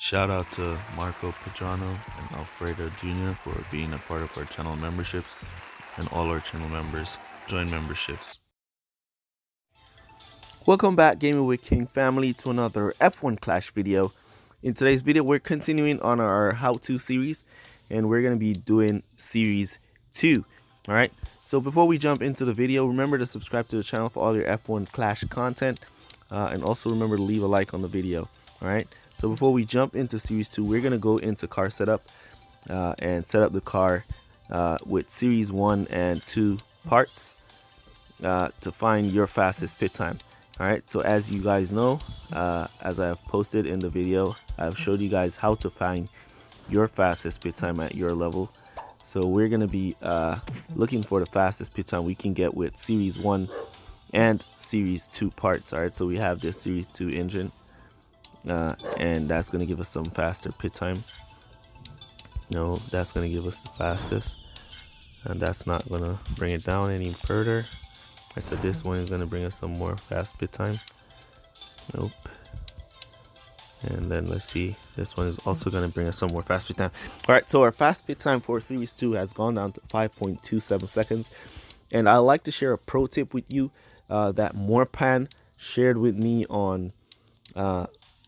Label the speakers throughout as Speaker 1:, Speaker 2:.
Speaker 1: Shout out to Marco Pedrano and Alfredo Jr. for being a part of our channel memberships, and all our channel members join memberships.
Speaker 2: Welcome back, Gaming with King family, to another F1 Clash video. In today's video, we're continuing on our how-to series, and we're going to be doing series 2. Alright, so before we jump into the video, remember to subscribe to the channel for all your F1 Clash content, and also remember to leave a like on the video. Alright, so before we jump into series 2, we're going to go into car setup and set up the car with series 1 and 2 parts to find your fastest pit time. Alright, so as you guys know, as I have posted in the video, I've showed you guys how to find your fastest pit time at your level. So we're going to be looking for the fastest pit time we can get with Series 1 and Series 2 parts. Alright, so we have this Series 2 engine, and that's going to give us some faster pit time. No, that's going to give us the fastest, and that's not going to bring it down any further. So this one is going to bring us some more fast pit time. Nope. And then let's see, this one is also going to bring us some more fast pit time. Alright, so our fast pit time for Series 2 has gone down to 5.27 seconds. And I like to share a pro tip with you that Morpan shared with me on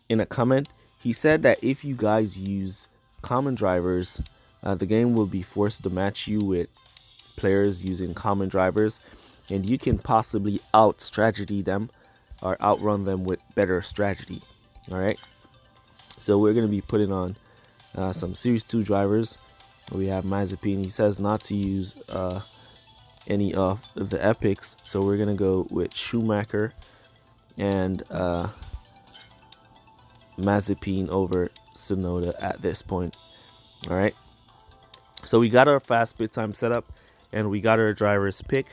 Speaker 2: in a comment. He said that if you guys use common drivers, the game will be forced to match you with players using common drivers, and you can possibly out strategy them or outrun them with better strategy. All right, so we're going to be putting on some Series 2 drivers. We have Mazepin. He says not to use any of the epics, so we're going to go with Schumacher and Mazepin over Tsunoda at this point. All right, so we got our fast pit time set up, and we got our drivers pick.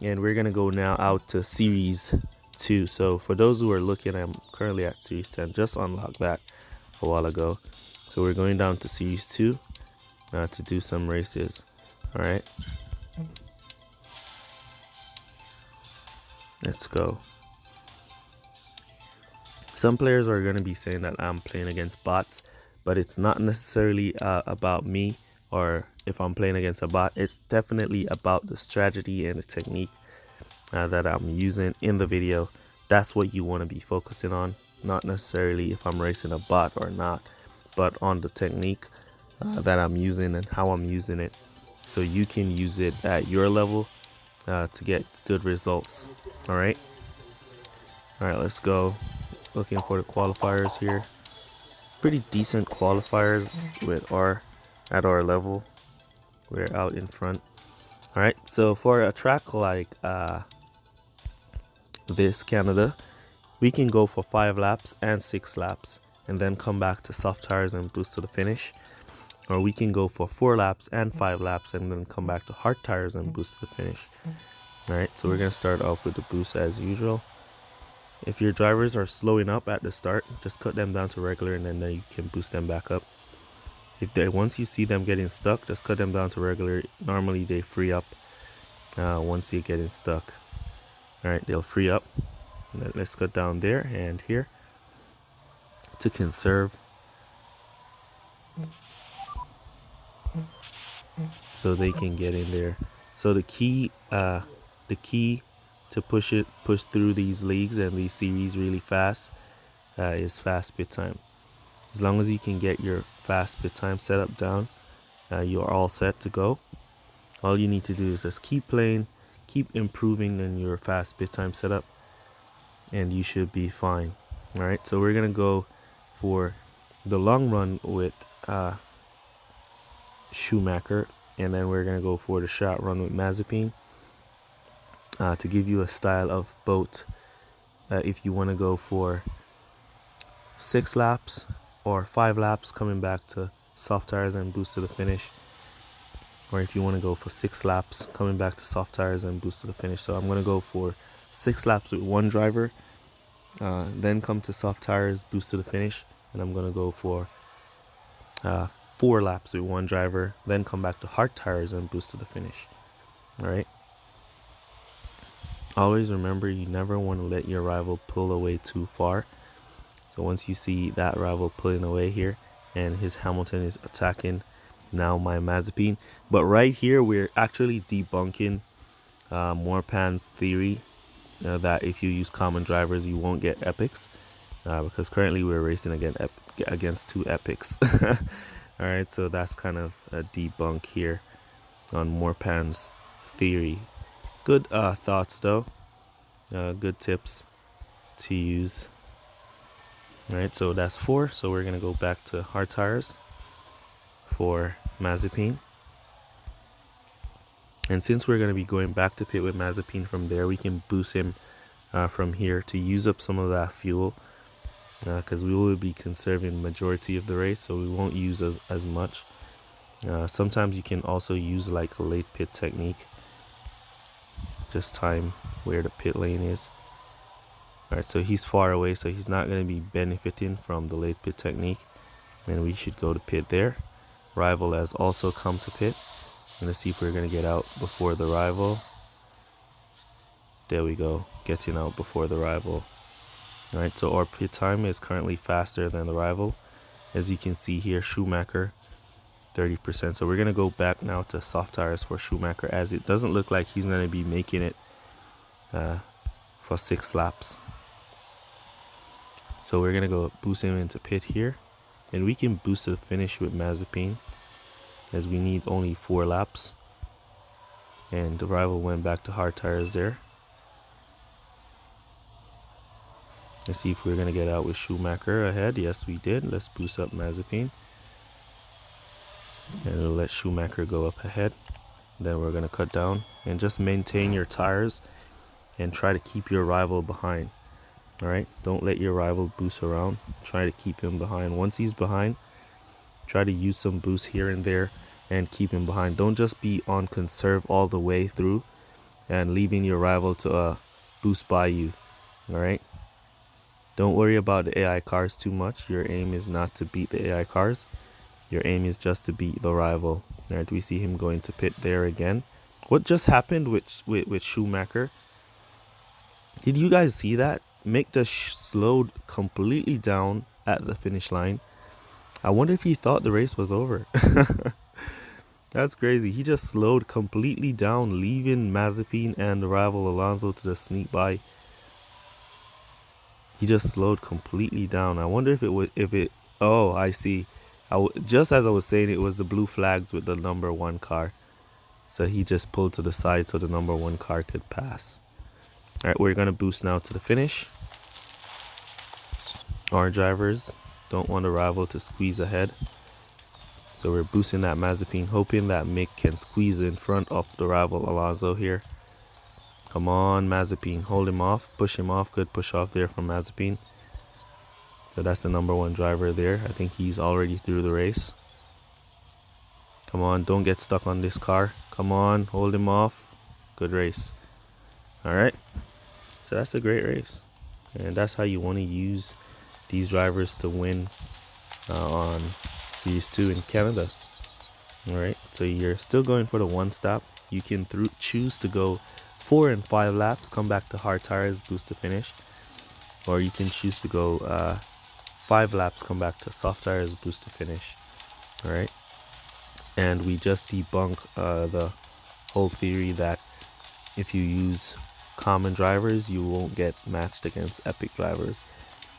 Speaker 2: And we're going to go now out to Series 2. So for those who are looking, I'm currently at Series 10. Just unlocked that a while ago. So we're going down to Series 2 to do some races. All right. Let's go. Some players are going to be saying that I'm playing against bots, but it's not necessarily about me or if I'm playing against a bot. It's definitely about the strategy and the technique that I'm using in the video. That's what you want to be focusing on, not necessarily if I'm racing a bot or not, but on the technique that I'm using and how I'm using it, so you can use it at your level to get good results. All right, let's go. Looking for the qualifiers here. Pretty decent qualifiers with at our level. We're out in front. All right, so for a track like this Canada, we can go for 5 laps and 6 laps and then come back to soft tires and boost to the finish, or we can go for 4 laps and 5 laps and then come back to hard tires and boost to the finish. All right, so we're going to start off with the boost as usual. If your drivers are slowing up at the start, just cut them down to regular, and then you can boost them back up. Once you see them getting stuck, just cut them down to regular. Normally they free up once you get stuck. All right, they'll free up. Let's go down there and here to conserve, so they can get in there. So the key to push through these leagues and these series really fast is fast pit time. As long as you can get your fast pit time setup down, you are all set to go. All you need to do is just keep playing, keep improving in your fast pit time setup, and you should be fine. All right, so we're gonna go for the long run with Schumacher, and then we're gonna go for the short run with Mazepin to give you a style of both. If you want to go for 6 laps or 5 laps coming back to soft tires and boost to the finish, or if you want to go for 6 laps coming back to soft tires and boost to the finish. So I'm going to go for 6 laps with one driver, then come to soft tires, boost to the finish, and I'm going to go for 4 laps with one driver, then come back to hard tires and boost to the finish. All right, always remember, you never want to let your rival pull away too far. So once you see that rival pulling away here and his Hamilton is attacking now my Mazepin, but right here we're actually debunking Morpan's theory that if you use common drivers you won't get epics, because currently we're racing against 2 epics. All right, so that's kind of a debunk here on Morpan's theory. Good thoughts though, good tips to use. All right, so that's 4. So we're gonna go back to hard tires for Mazepin. And since we're going to be going back to pit with Mazepin from there, we can boost him from here to use up some of that fuel, because we will be conserving majority of the race, so we won't use as much. Sometimes you can also use like a late pit technique. Just time where the pit lane is. Alright, so he's far away, so he's not going to be benefiting from the late pit technique. And we should go to pit there. Rival has also come to pit. Let's see if we're going to get out before the rival. There we go, getting out before the rival. Alright, so our pit time is currently faster than the rival. As you can see here, Schumacher 30%. So we're going to go back now to soft tires for Schumacher, as it doesn't look like he's going to be making it for 6 laps. So we're going to go boost him into pit here. And we can boost to the finish with Mazepin, as we need only 4 laps. And the rival went back to hard tires there. Let's see if we're going to get out with Schumacher ahead. Yes, we did. Let's boost up Mazepin. And we'll let Schumacher go up ahead. Then we're going to cut down. And just maintain your tires and try to keep your rival behind. Alright, don't let your rival boost around. Try to keep him behind. Once he's behind, try to use some boost here and there and keep him behind. Don't just be on conserve all the way through and leaving your rival to boost by you. Alright, don't worry about the AI cars too much. Your aim is not to beat the AI cars. Your aim is just to beat the rival. Alright, we see him going to pit there again. What just happened with Schumacher? Did you guys see that? Mick just slowed completely down at the finish line. I wonder if he thought the race was over. That's crazy. He just slowed completely down, leaving Mazepin and the rival Alonso to the sneak by. He just slowed completely down. I wonder if it oh, I see. Just as I was saying, it was the blue flags with the number 1 car. So he just pulled to the side so the number 1 car could pass. Alright, we're going to boost now to the finish. Our drivers don't want the rival to squeeze ahead. So we're boosting that Mazepin, hoping that Mick can squeeze in front of the rival Alonso here. Come on, Mazepin, hold him off, push him off. Good push off there from Mazepin. So that's the number 1 driver there. I think he's already through the race. Come on, don't get stuck on this car. Come on, hold him off. Good race. Alright, so that's a great race. And that's how you want to use these drivers to win on Series 2 in Canada. Alright, so you're still going for the 1 stop. You can choose to go 4 and 5 laps, come back to hard tires, boost to finish. Or you can choose to go 5 laps, come back to soft tires, boost to finish. Alright, and we just debunk the whole theory that if you use common drivers, you won't get matched against epic drivers.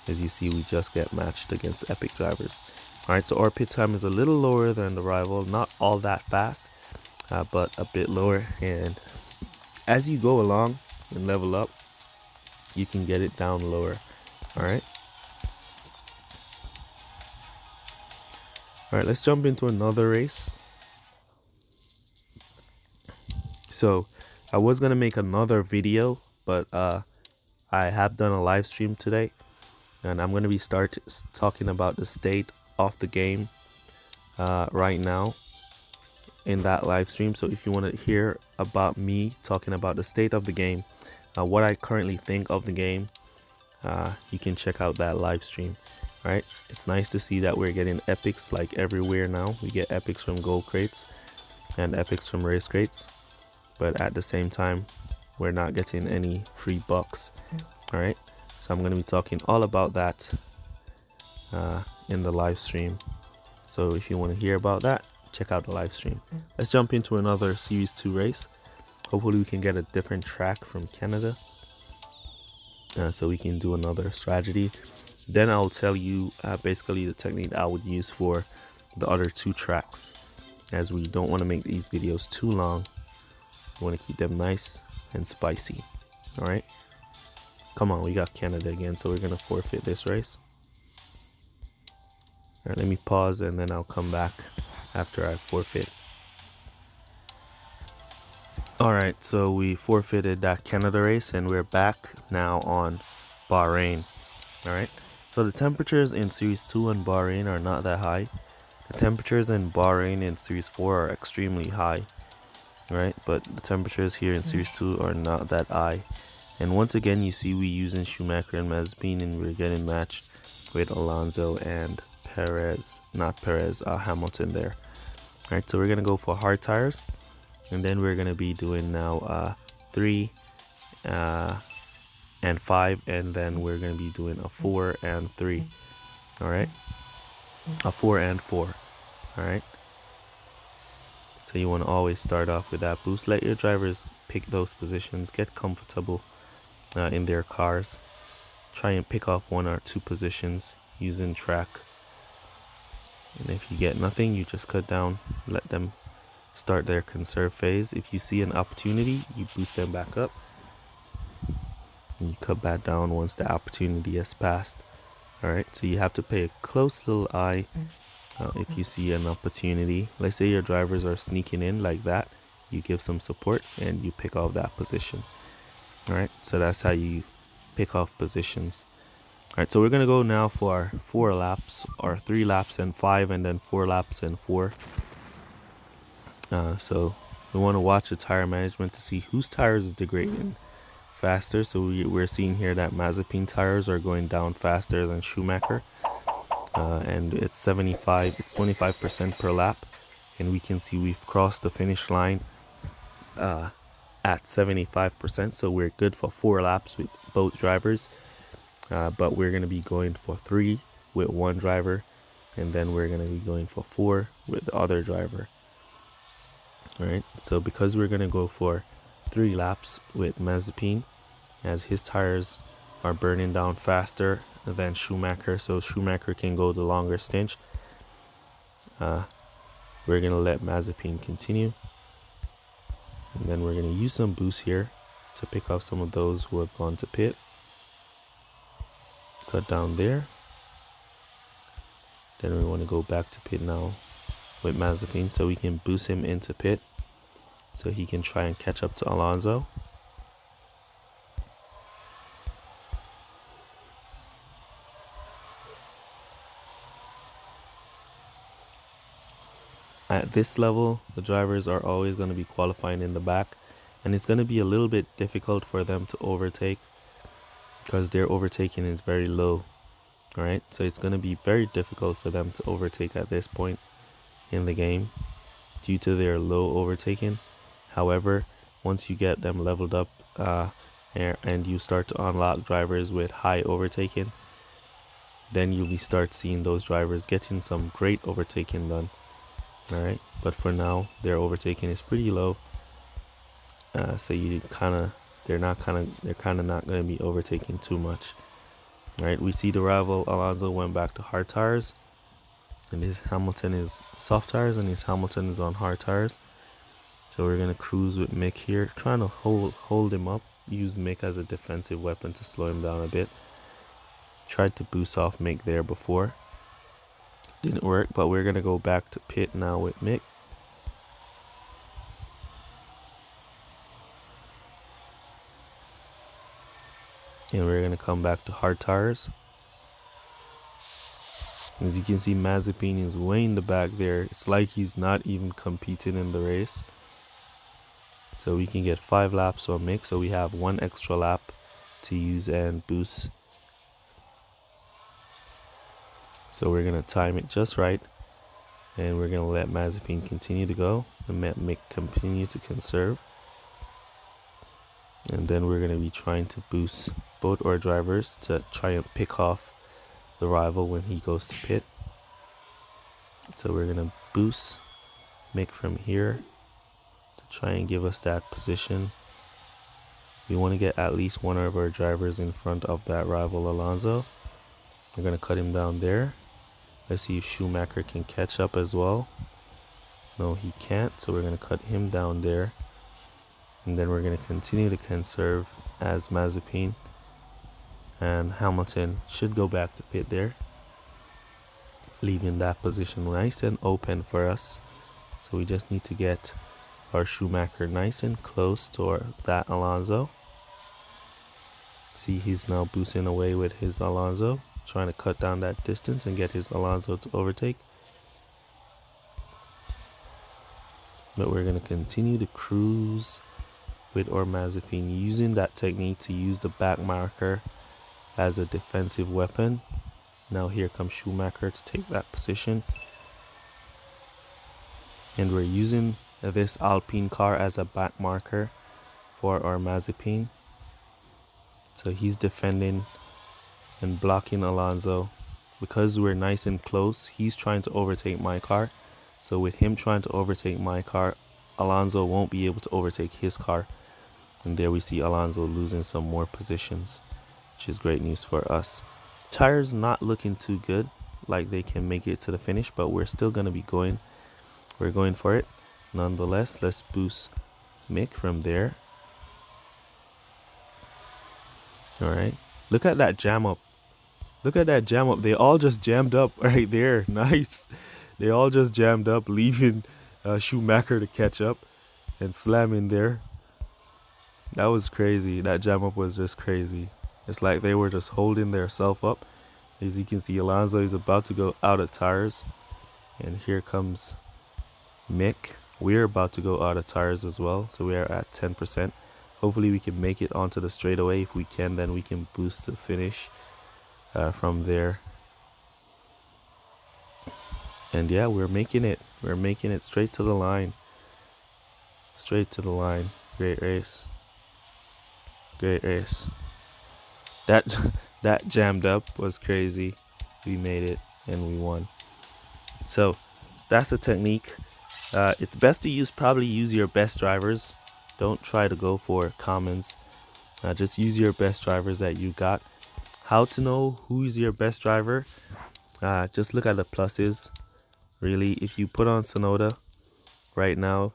Speaker 2: As you see, we just get matched against epic drivers. Alright, so our pit time is a little lower than the rival, not all that fast, but a bit lower. And as you go along and level up, you can get it down lower. Alright, let's jump into another race. So I was gonna make another video, but I have done a live stream today, and I'm gonna be talking about the state of the game right now in that live stream. So if you want to hear about me talking about the state of the game, what I currently think of the game, you can check out that live stream. All right, it's nice to see that we're getting epics like everywhere now. We get epics from gold crates and epics from race crates, but at the same time we're not getting any free bucks. All right, so I'm going to be talking all about that in the live stream. So if you want to hear about that, check out the live stream. Let's jump into another Series 2 race. Hopefully we can get a different track from Canada, so we can do another strategy. Then I'll tell you basically the technique I would use for the other 2 tracks, as we don't want to make these videos too long. We want to keep them nice and spicy. All right, come on, we got Canada again, so we're gonna forfeit this race. All right, let me pause and then I'll come back after I forfeit. All right, so we forfeited that Canada race and we're back now on Bahrain. All right, so the temperatures in Series 2 and Bahrain are not that high. The temperatures in Bahrain in Series 4 are extremely high, right? But the temperatures here in Series 2 are not that high. And once again, you see we using Schumacher and Mazepin, and we're getting matched with Alonso and Hamilton there. All right, so we're gonna go for hard tires, and then we're gonna be doing now 3 and 5, and then we're gonna be doing a 4 and 3. All right, a 4 and 4. All right, so you want to always start off with that boost. Let your drivers pick those positions, get comfortable in their cars. Try and pick off 1 or 2 positions using track, and if you get nothing, you just cut down, let them start their conserve phase. If you see an opportunity, you boost them back up and you cut back down once the opportunity has passed. All right, so you have to pay a close little eye if you see an opportunity. Let's say your drivers are sneaking in like that, you give some support and you pick off that position. All right, so that's how you pick off positions. All right, so we're gonna go now for 4 laps, or 3 laps and 5, and then 4 laps and 4. So we want to watch the tire management to see whose tires is degrading faster. So we're seeing here that Mazepin tires are going down faster than Schumacher, and it's 25% per lap, and we can see we've crossed the finish line at 75%. So we're good for 4 laps with both drivers, but we're going to be going for 3 with 1 driver, and then we're going to be going for 4 with the other driver. All right, so because we're going to go for 3 laps with Mazepin, as his tires are burning down faster than Schumacher, so Schumacher can go the longer stint, we're going to let Mazepin continue, and then we're going to use some boost here to pick off some of those who have gone to pit. Cut down there. Then we want to go back to pit now with Mazepin, so we can boost him into pit so he can try and catch up to Alonso. At this level, the drivers are always going to be qualifying in the back, and it's going to be a little bit difficult for them to overtake because their overtaking is very low. All right, so it's going to be very difficult for them to overtake at this point in the game due to their low overtaking. However, once you get them leveled up and you start to unlock drivers with high overtaking, then you'll start seeing those drivers getting some great overtaking done. All right, but for now their overtaking is pretty low, so they're kind of not going to be overtaking too much. All right, we see the rival Alonso went back to hard tires, and his Hamilton is soft tires, and his Hamilton is on hard tires. So we're gonna cruise with Mick here, trying to hold him up, use Mick as a defensive weapon to slow him down a bit. Tried to boost off Mick there before, didn't work, but we're gonna go back to pit now with Mick. And we're gonna come back to hard tires. As you can see, Mazepin is way in the back there. It's like he's not even competing in the race. So we can get 5 laps on Mick, so we have 1 extra lap to use and boost. So we're gonna time it just right, and we're gonna let Mazepin continue to go and let Mick continue to conserve. And then we're gonna be trying to boost both our drivers to try and pick off the rival when he goes to pit. So we're gonna boost Mick from here to try and give us that position. We want to get at least one of our drivers in front of that rival Alonso. We're gonna cut him down there. Let's see if Schumacher can catch up as well. No, he can't, so we're gonna cut him down there. And then we're gonna continue to conserve as Mazepin, and Hamilton should go back to pit there, leaving that position nice and open for us. So we just need to get our Schumacher nice and close to that Alonso. See, he's now boosting away with his Alonso, trying to cut down that distance and get his Alonso to overtake. But we're going to continue to cruise with our Mazepin, using that technique to use the back marker as a defensive weapon. Now here comes Schumacher to take that position. And we're using this Alpine car as a back marker for our Mazepin. So he's defending and blocking Alonso. Because we're nice and close, he's trying to overtake my car. So with him trying to overtake my car, Alonso won't be able to overtake his car. And there we see Alonso losing some more positions, which is great news for us. Tires not looking too good, like they can make it to the finish, but we're still going to be going. We're going for it. Nonetheless, let's boost Mick from there. Alright, look at that jam up. Look at that jam up. They all just jammed up right there. Nice. They all just jammed up, leaving Schumacher to catch up and slam in there. That was crazy. That jam up was just crazy. It's like they were just holding their self up. As you can see, Alonso is about to go out of tires. And here comes Mick. We're about to go out of tires as well. So we are at 10%. Hopefully we can make it onto the straightaway. If we can, then we can boost the finish from there. And yeah, we're making it. We're making it straight to the line. Straight to the line. Great race. Great race. That jammed up was crazy. We made it and we won. So that's the technique. It's best to probably use your best drivers. Don't try to go for commons. Just use your best drivers that you got. How to know who's your best driver? Just look at the pluses. Really, if you put on Tsunoda right now,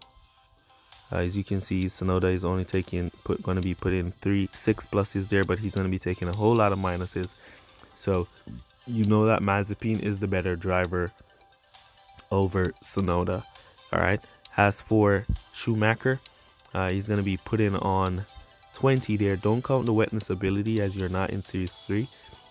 Speaker 2: as you can see, Tsunoda is only going to be putting 6 pluses there, but he's going to be taking a whole lot of minuses. So you know that Mazepin is the better driver over Tsunoda. All right. As for Schumacher, he's going to be putting on 20 there. Don't count the wetness ability, as you're not in Series 3.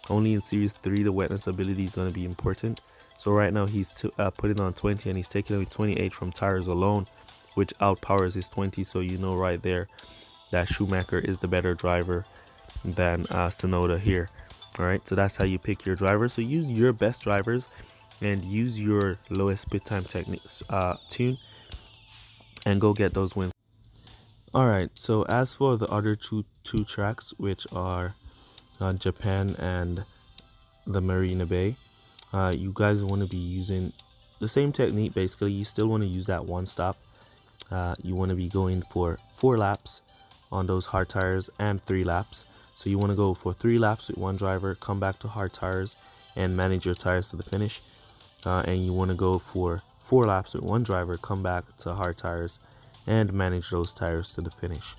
Speaker 2: Only in Series 3 the wetness ability is going to be important. So right now he's putting on 20, and he's taking away 28 from tires alone, which outpowers his 20. So you know right there that Schumacher is the better driver than Tsunoda here. All right, so that's how you pick your drivers. So use your best drivers and use your lowest pit time techniques tune, and go get those wins. All right, so as for the other two tracks, which are Japan and the Marina Bay, you guys want to be using the same technique. Basically, you still want to use that one stop. You want to be going for 4 laps on those hard tires and 3 laps. So you want to go for 3 laps with one driver, come back to hard tires and manage your tires to the finish. And you want to go for 4 laps with one driver, come back to hard tires and manage those tires to the finish.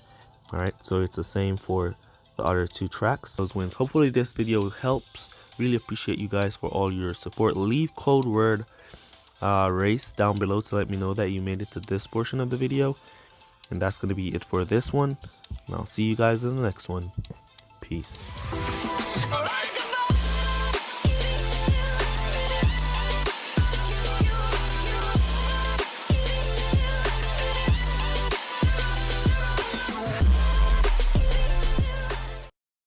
Speaker 2: All right, so it's the same for the other 2 tracks. Those wins. Hopefully this video helps. Really appreciate you guys for all your support. Leave code word race down below to let me know that you made it to this portion of the video. And that's going to be it for this one. And I'll see you guys in the next one. Peace.